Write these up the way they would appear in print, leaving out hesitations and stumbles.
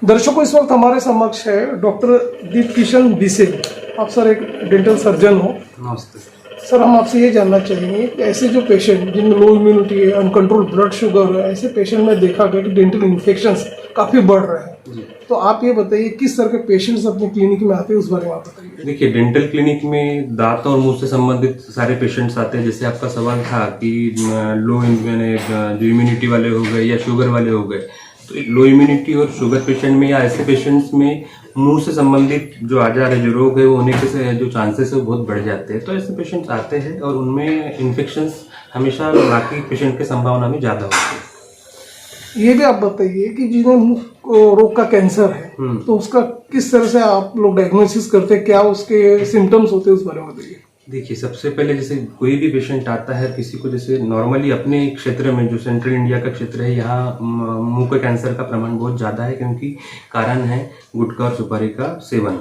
दर्शकों, इस वक्त हमारे समक्ष है डॉक्टर दीप किशन बीसे। आप सर एक डेंटल सर्जन हो। नमस्ते। सर, हम आपसे ये जानना चाहेंगे कि ऐसे जो पेशेंट जिनमें लो इम्यूनिटी है, अनकंट्रोल ब्लड शुगर है, ऐसे पेशेंट में देखा गया कि डेंटल इन्फेक्शंस काफ़ी बढ़ रहे हैं। तो आप ये बताइए किस तरह के पेशेंट्स अपने क्लिनिक में आते हैं, उस बारे में आप बताइए। देखिए, डेंटल क्लिनिक में दांत और मुंह से संबंधित सारे पेशेंट्स आते हैं। जैसे आपका सवाल था कि लो जो इम्यूनिटी वाले हो गए या शुगर वाले हो गए, तो लो इम्यूनिटी और शुगर पेशेंट में या ऐसे पेशेंट्स में मुंह से संबंधित जो आजार है, जो रोग है, वो होने के जो चांसेस है वो बहुत बढ़ जाते हैं। तो ऐसे पेशेंट्स आते हैं और उनमें इन्फेक्शंस हमेशा बाकी पेशेंट के संभावना में ज़्यादा होती है। ये भी आप बताइए कि जिन्हें मुंह रोग का कैंसर है, तो उसका किस तरह से आप लोग डायग्नोसिस करते हैं, क्या उसके सिम्टम्स होते हैं, उस बारे में बताइए। देखिए, सबसे पहले जैसे कोई भी पेशेंट आता है, किसी को जैसे नॉर्मली अपने क्षेत्र में जो सेंट्रल इंडिया का क्षेत्र है, यहाँ मुंह के कैंसर का प्रमाण बहुत ज़्यादा है, क्योंकि कारण है गुटखा और सुपारी का सेवन।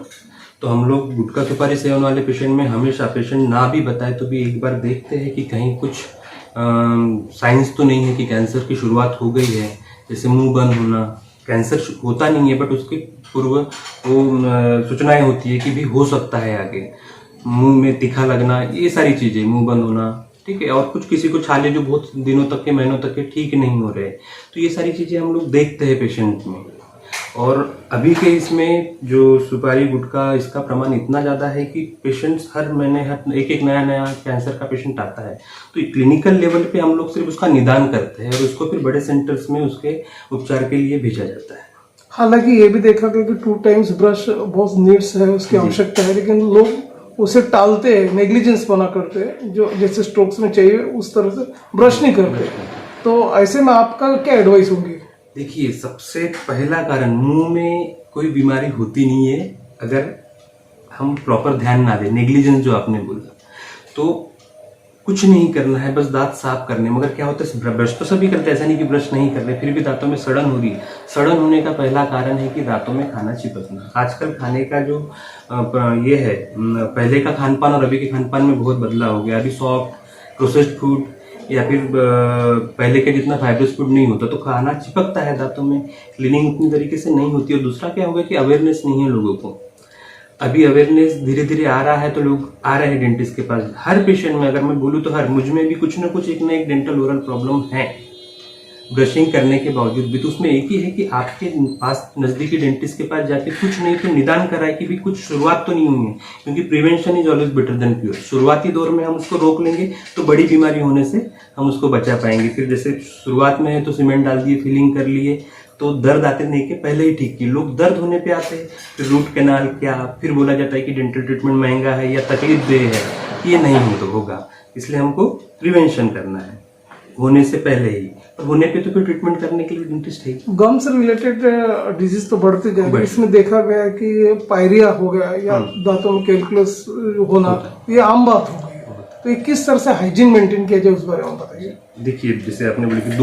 तो हम लोग गुटखा सुपारी सेवन वाले पेशेंट में हमेशा पेशेंट ना भी बताए तो भी एक बार देखते हैं कि कहीं कुछ साइंस तो नहीं है कि कैंसर की शुरुआत हो गई है। जैसे मुंह बंद होना, कैंसर होता नहीं है बट उसके पूर्व वो सूचनाएं होती है कि भी हो सकता है आगे। मुंह में तीखा लगना, ये सारी चीजें, मुंह बंद होना, ठीक है। और कुछ किसी को छाले जो बहुत दिनों तक के, महीनों तक के ठीक नहीं हो रहे, तो ये सारी चीजें हम लोग देखते हैं पेशेंट में। और अभी के इसमें जो सुपारी गुटखा, इसका प्रमाण इतना ज़्यादा है कि पेशेंट्स हर महीने एक नया कैंसर का पेशेंट आता है। तो क्लिनिकल लेवल पे हम लोग सिर्फ उसका निदान करते हैं और उसको फिर बड़े सेंटर्स में उसके उपचार के लिए भेजा जाता है। हालांकि ये भी देखा गया कि 2 टाइम्स ब्रश बहुत नीड्स है, उसकी आवश्यकता है, लेकिन लोग उसे टालते हैं, नेग्लिजेंस बना करते हैं, जो जैसे स्ट्रोक्स में चाहिए उस तरह से ब्रश नहीं करते। तो ऐसे में आपका क्या एडवाइस होगी? देखिए, सबसे पहला कारण, मुंह में कोई बीमारी होती नहीं है अगर हम प्रॉपर ध्यान ना दें। नेग्लिजेंस जो आपने बोला, तो कुछ नहीं करना है, बस दांत साफ करने। मगर क्या होता है, ब्रश तो सभी करते हैं, ऐसा नहीं कि ब्रश नहीं कर रहे, फिर भी दांतों में सड़न हो रही है। सड़न होने का पहला कारण है कि दांतों में खाना चिपकना। आजकल खाने का जो ये है, पहले का खान पान और अभी के खान पान में बहुत बदलाव हो गया। अभी सॉफ्ट प्रोसेस्ड फूड या फिर पहले के जितना फाइब्रस फूड नहीं होता, तो खाना चिपकता है दांतों में, क्लीनिंग उतनी तरीके से नहीं होती। और दूसरा क्या होगा कि अवेयरनेस नहीं है लोगों को। अभी अवेयरनेस धीरे धीरे आ रहा है, तो लोग आ रहे हैं डेंटिस्ट के पास। हर पेशेंट में, अगर मैं बोलूँ तो हर, मुझ में भी कुछ ना कुछ एक डेंटल ओरल प्रॉब्लम है, ब्रशिंग करने के बावजूद भी। तो उसमें एक ही है कि आपके पास नजदीकी डेंटिस्ट के पास जाके कुछ नहीं तो निदान कराए कि भी कुछ शुरुआत तो नहीं हुई है, क्योंकि prevention is always better than cure. शुरुआती दौर में हम उसको रोक लेंगे तो बड़ी बीमारी होने से हम उसको बचा पाएंगे। फिर जैसे शुरुआत में है तो सीमेंट डाल दिए, फिलिंग कर लिए, तो दर्द आते नहीं के पहले ही ठीक की। लोग दर्द होने पे आते हैं, फिर रूट कैनाल क्या, फिर बोला जाता है कि डेंटल ट्रीटमेंट महंगा है या तकलीफ दे है। ये नहीं होगा, इसलिए हमको प्रिवेंशन करना है होने से पहले ही। और होने पे तो फिर ट्रीटमेंट करने के लिए डेंटिस्ट है। गम से रिलेटेड डिजीज तो बढ़ते जा रहे हैं। इसमें देखा गया कि पायरिया हो गया या दांतों में कैलकुलस होना, ये आम बात हो गई। तो ये किस तरह से हाइजीन मेंटेन किया जाए, उस बारे में बताइए। देखिए, जैसे आपने बोला कि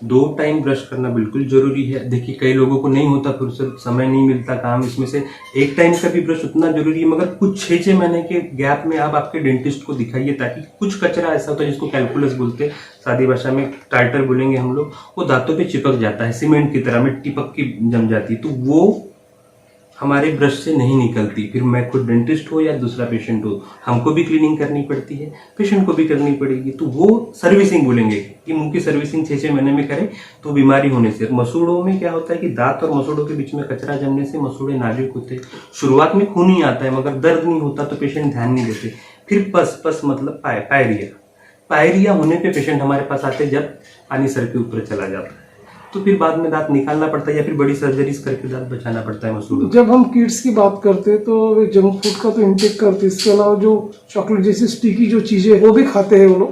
2 टाइम ब्रश करना बिल्कुल जरूरी है। देखिए, कई लोगों को नहीं होता, फुर्सत, समय नहीं मिलता काम, इसमें से एक टाइम का भी ब्रश उतना जरूरी है। मगर कुछ 6 महीने के गैप में आप आपके डेंटिस्ट को दिखाइए, ताकि कुछ कचरा ऐसा होता है जिसको कैलकुलस बोलते हैं, सादी भाषा में टार्टर बोलेंगे हम लोग, वो दांतों पे चिपक जाता है, सीमेंट की तरह, मिट्टी पक्की जम जाती है, तो वो हमारे ब्रश से नहीं निकलती। फिर मैं खुद डेंटिस्ट हो या दूसरा पेशेंट हो, हमको भी क्लीनिंग करनी पड़ती है, पेशेंट को भी करनी पड़ेगी। तो वो सर्विसिंग बोलेंगे कि मुंह की सर्विसिंग 6 महीने में करें तो बीमारी होने से। मसूड़ों में क्या होता है कि दांत और मसूड़ों के बीच में कचरा जमने से मसूड़े नाजुक होते हैं। शुरुआत में खून ही आता है मगर दर्द नहीं होता, तो पेशेंट ध्यान नहीं देते। फिर पस मतलब पायरिया होने पे पेशेंट हमारे पास आते हैं जब पानी सर के ऊपर चला जाता है, तो फिर बाद में दांत निकालना पड़ता है या फिर बड़ी सर्जरीज करके दांत बचाना पड़ता है मसूड़ों। जब हम किड्स की बात करते हैं तो जंक फूड का तो इंटेक करते हैं, इसके अलावा जो चॉकलेट जैसी स्टिकी जो चीजें वो भी खाते हैं वो लोग।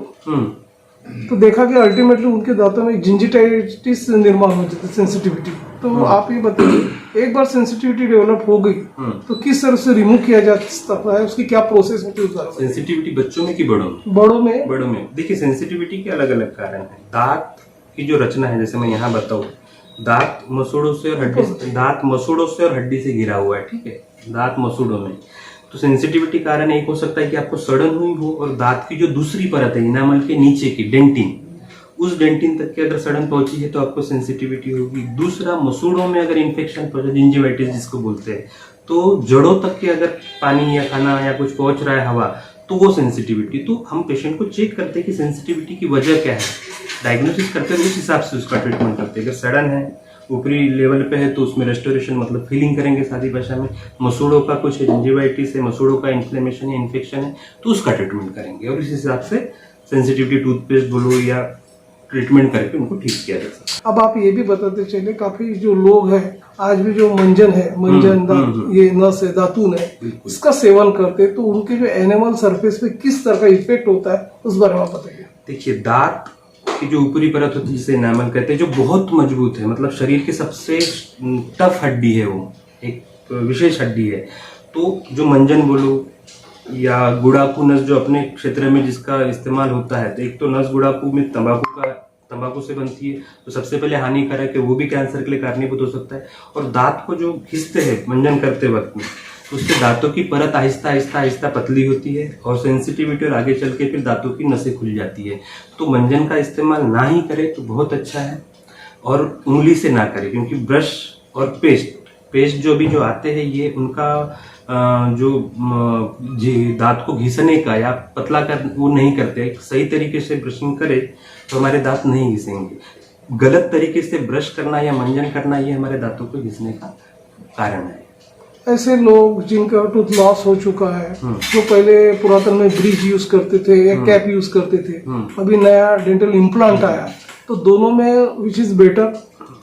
तो देखा कि अल्टीमेटली उनके दांतों में जिंजिटाइटिस निर्माण हो जाती है, सेंसिटिविटी। तो आप ये बताइए, एक बार सेंसिटिविटी डेवलप हो गई तो किस तरह से रिमूव किया जा सकता है, उसकी क्या प्रोसेस होती है? सेंसिटिविटी बच्चों में कि बड़ों में? बड़ों में। देखिए, सेंसिटिविटी के अलग अलग कारण है। दांत की जो रचना है, जैसे मैं यहाँ बताऊँ, दांत मसूड़ों से और हड्डी से घिरा हुआ है, ठीक है, दांत मसूड़ों में। तो सेंसिटिविटी कारण एक हो सकता है कि आपको सड़न हुई हो और दांत की जो दूसरी परत है, इनामल के नीचे की डेंटिन, उस डेंटिन तक के अगर सड़न पहुंची है तो आपको सेंसिटिविटी होगी। दूसरा, मसूड़ों में अगर इन्फेक्शन पहुंचे, जिंजिवाइटिस जिसको बोलते हैं, तो जड़ों तक के अगर पानी या खाना या कुछ पहुंच रहा है, हवा, तो वो सेंसिटिविटी। तो हम पेशेंट को चेक करते हैं कि सेंसिटिविटी की वजह क्या है, डायग्नोसिस करते हैं, उस हिसाब से उसका ट्रीटमेंट करते हैं। अगर सड़न है, ऊपरी लेवल पे है, तो उसमें रेस्टोरेशन मतलब फीलिंग करेंगे सादी भाषा में। मसूड़ों का कुछ है, जिंजिवाइटिस है, मसूड़ों का इन्फ्लेमेशन या इन्फेक्शन है, तो उसका ट्रीटमेंट करेंगे और इस हिसाब से सेंसिटिविटी टूथपेस्ट बोलो या ट्रीटमेंट करके उनको ठीक किया जा सकता है। अब आप ये भी बताते चले, काफी जो लोग हैं आज भी जो मंजन है, ये नस है, दातून है, इसका सेवन करते, तो उनके जो एनिमल सरफेस पे किस तरह का इफेक्ट होता है उस बारे में आप बताइए। देखिए, दांत की जो ऊपरी परत होती है जिसे एनामल कहते हैं, जो बहुत मजबूत है, मतलब शरीर की सबसे टफ हड्डी है, वो एक विशेष हड्डी है। तो जो मंजन बोलो या गुड़ाकू नस जो अपने क्षेत्र में जिसका इस्तेमाल होता है, तो एक तो नस गुड़ाकू में तंबाकू से बनती है, तो सबसे पहले हानिकारक है, वो भी कैंसर के लिए कारणीभूत हो सकता है। और दांत को जो घिसते हैं मंजन करते वक्त में, उससे दांतों की परत आहिस्ता आहिस्ता आहिस्ता पतली होती है और सेंसिटिविटी और आगे चल के फिर दांतों की नसें खुल जाती है। तो मंजन का इस्तेमाल ना ही करें तो बहुत अच्छा है, और उंगली से ना करें, क्योंकि ब्रश और पेस्ट जो भी जो आते हैं, ये उनका जो दांत को घिसने का या पतला कर वो नहीं करते। सही तरीके से ब्रशिंग करे तो हमारे दांत नहीं घिसेंगे। गलत तरीके से ब्रश करना या मंजन करना, ये हमारे दांतों को घिसने का कारण है। ऐसे लोग जिनका टूथ लॉस हो चुका है, जो पहले पुरातन में ब्रिज यूज करते थे या कैप यूज करते थे, अभी नया डेंटल इम्प्लांट आया, तो दोनों में विच इज बेटर,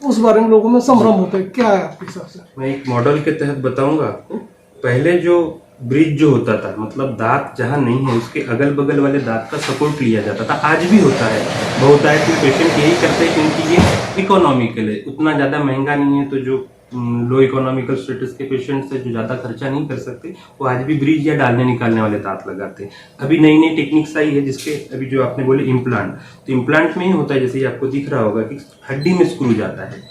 उस बारे में लोगों में संभ्रम होता है, क्या है आपके हिसाब से? मैं एक मॉडल के तहत बताऊंगा आपको। पहले जो ब्रिज जो होता था, मतलब दांत जहां नहीं है उसके अगल बगल वाले दांत का सपोर्ट लिया जाता था, आज भी होता है। बहुत आए पेशेंट यही करते हैं क्योंकि ये इकोनॉमिकल है, उतना ज्यादा महंगा नहीं है। तो जो लो इकोनॉमिकल स्टेटस के पेशेंट्स है, जो ज्यादा खर्चा नहीं कर सकते, वो आज भी ब्रिज या डालने निकालने वाले दांत लगाते हैं। अभी नई नई टेक्निक्स आई है, जिसके अभी जो आपने बोले इम्प्लांट, तो इम्प्लांट में ही होता है, जैसे ये आपको दिख रहा होगा कि हड्डी में स्क्रू जाता है।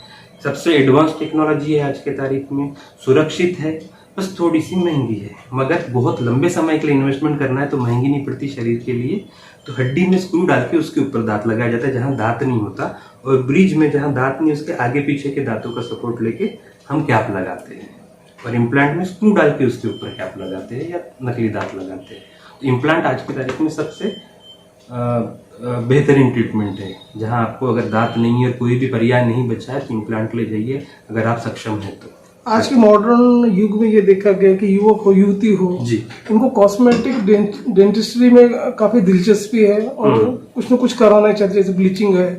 सबसे एडवांस टेक्नोलॉजी है आज के तारीख में, सुरक्षित है, बस थोड़ी सी महंगी है, मगर बहुत लंबे समय के लिए इन्वेस्टमेंट करना है तो महंगी नहीं पड़ती शरीर के लिए। तो हड्डी में स्क्रू डाल के उसके ऊपर दांत लगाया जाता है जहां दांत नहीं होता, और ब्रिज में जहां दांत नहीं उसके आगे पीछे के दांतों का सपोर्ट लेके हम कैप लगाते हैं, और इम्प्लांट में स्क्रू डाल के उसके ऊपर कैप लगाते हैं या नकली दांत लगाते हैं। तो इम्प्लांट आज की तारीख में सबसे बेहतरीन ट्रीटमेंट है। जहां आपको अगर दांत नहीं है और कोई भी पर्याय नहीं बचा है तो इम्प्लांट ले जाइए, अगर आप सक्षम है तो। आज के मॉडर्न युग में ये देखा गया कि युवक हो, युवती हो जी, उनको कॉस्मेटिक डेंटिस्ट्री में काफी दिलचस्पी है और कुछ न कुछ कराना चाहते, जैसे ब्लीचिंग है,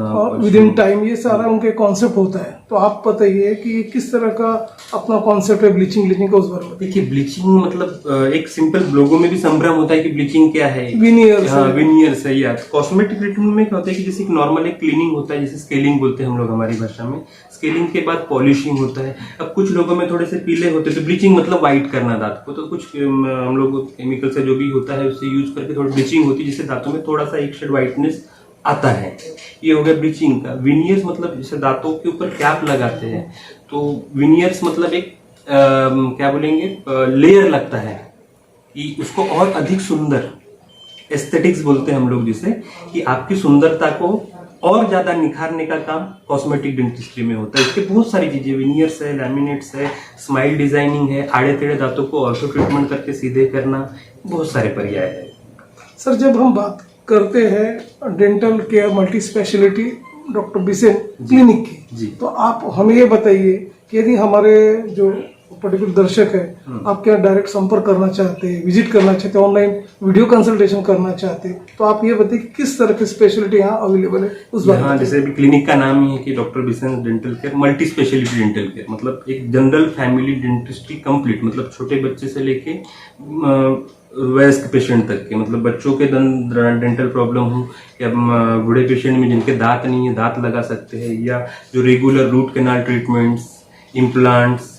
और विद इन टाइम, ये सारा उनके कॉन्सेप्ट होता है। तो आप बताइए कि किस तरह का अपना कॉन्सेप्ट है ब्लीचिंग का, उस बारे में। देखिए, ब्लीचिंग मतलब एक सिंपल लोगों में भी संभ्रम होता है कि ब्लीचिंग क्या है, विनियर्स है या कॉस्मेटिक ट्रीटमेंट में क्या होता है कि जैसे नॉर्मल एक क्लीनिंग होता है, जैसे स्केलिंग बोलते हैं हम लोग हमारी भाषा में। स्केलिंग के बाद पॉलिशिंग होता है। अब कुछ लोगों में थोड़े से पीले होते हैं तो ब्लीचिंग मतलब व्हाइट करना दांत को, तो कुछ हम लोग केमिकल से जो भी होता है उससे यूज करके थोड़ी ब्लीचिंग होती है, जिससे दांतों में थोड़ा सा एक शेड व्हाइटनेस आता है। ये हो गया ब्लीचिंग का। विनियर्स मतलब जैसे दांतों के ऊपर कैप लगाते हैं, तो विनियर्स मतलब एक क्या बोलेंगे, लेयर लगता है कि उसको और अधिक सुंदर, एस्थेटिक्स बोलते हैं हम लोग जिसे, कि आपकी सुंदरता को और ज्यादा निखारने का काम कॉस्मेटिक डेंटिस्ट्री में होता है। इसके बहुत सारी चीजें, विनियर्स है, लैमिनेट्स है, स्माइल डिजाइनिंग है, आड़े टेढ़े दांतों को ऑर्थो ट्रीटमेंट करके सीधे करना, बहुत सारे पर्याय है। सर, जब हम बात करते हैं dental care multi speciality doctor Bisen clinic की, तो आप हमें ये बताइए कि यदि हमारे जो पर्टिकुलर दर्शक है आपके यहाँ डायरेक्ट संपर्क करना चाहते हैं, विजिट करना चाहते हैं, ऑनलाइन वीडियो कंसल्टेशन करना चाहते हैं, तो आप ये बताइए किस तरह की स्पेशलिटी यहाँ अवेलेबल है उस बारे में। जैसे अभी क्लिनिक का नाम ही है कि doctor Bisen dental care multi speciality dental care, मतलब एक जनरल फैमिली डेंटिस्ट्री कंप्लीट, मतलब छोटे बच्चे से लेके वयस्क पेशेंट तक के, मतलब बच्चों के डेंटल प्रॉब्लम हो या बूढ़े पेशेंट में जिनके दांत नहीं है, दांत लगा सकते हैं, या जो regular root canal treatments, implants,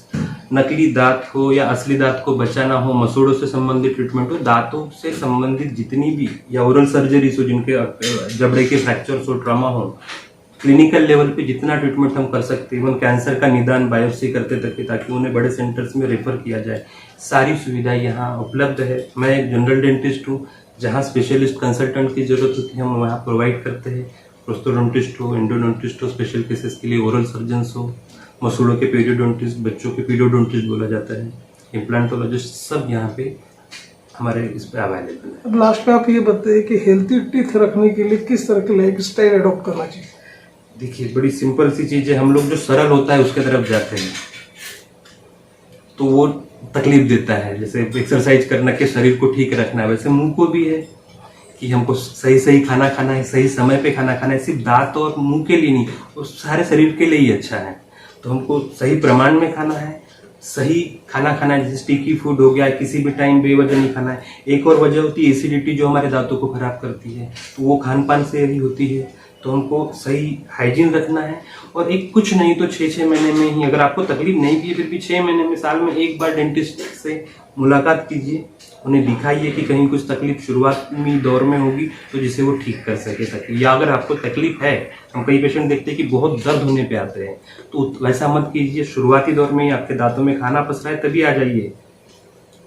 नकली दांत हो या असली दांत को बचाना हो, मसूड़ों से संबंधित ट्रीटमेंट हो, दांतों से संबंधित जितनी भी, या ओरल सर्जरीज हो, जिनके जबड़े के फ्रैक्चर्स हो, ट्रॉमा हो, क्लिनिकल लेवल पे जितना ट्रीटमेंट हम कर सकते हैं, इवन कैंसर का निदान बायोप्सी करते तक, ताकि उन्हें बड़े सेंटर्स में रेफर किया जाए, सारी सुविधाएं यहाँ उपलब्ध है। मैं एक जनरल डेंटिस्ट हूँ, जहाँ स्पेशलिस्ट कंसल्टेंट की जरूरत होती है हम वहाँ प्रोवाइड करते हैं। प्रोस्थोडोंटिस्ट हो, एंडोडोंटिस्ट हो, स्पेशल केसेस के लिए ओरल सर्जन्स हो, मसूड़ों के पीरियोडोंटिस्ट, बच्चों के पीरियोडोंटिस्ट बोला जाता है, इम्प्लांटोलॉजिस्ट, सब यहाँ पे हमारे इस पे अवेलेबल है। अब लास्ट में आप ये बताइए कि हेल्थी टीथ रखने के लिए किस तरह की लाइफ स्टाइल अडॉप्ट करना चाहिए। देखिए बड़ी सिंपल सी चीज है, हम लोग जो सरल होता है उसके तरफ जाते हैं तो वो तकलीफ देता है। जैसे एक्सरसाइज करना के शरीर को ठीक रखना है, वैसे मुंह को भी है कि हमको सही सही खाना खाना है, सही समय पे खाना खाना है। सिर्फ दांत और मुंह के लिए नहीं, वो सारे शरीर के लिए ही अच्छा है। तो हमको सही प्रमाण में खाना है, सही खाना खाना है। जैसे स्टिकी फूड हो गया, किसी भी टाइम बेवजह नहीं खाना है। एक और वजह होती है एसिडिटी, जो हमारे दांतों को खराब करती है, तो वो खान पान से ही होती है। तो हमको सही हाइजीन रखना है। और एक कुछ नहीं तो 6-6 महीने में ही, अगर आपको तकलीफ नहीं भी है फिर भी 6 महीने में, साल में एक बार डेंटिस्ट से मुलाकात कीजिए, उन्हें दिखाइए कि कहीं कुछ तकलीफ शुरुआती दौर में होगी तो जिसे वो ठीक कर सके तकलीफ। या अगर आपको तकलीफ है, हम कई पेशेंट देखते हैं कि बहुत दर्द होने पे आते हैं, तो वैसा मत कीजिए। शुरुआती दौर में ही आपके दांतों में खाना पस रहा है तभी आ जाइए,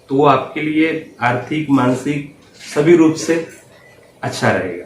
तो वो आपके लिए आर्थिक, मानसिक सभी रूप से अच्छा रहेगा।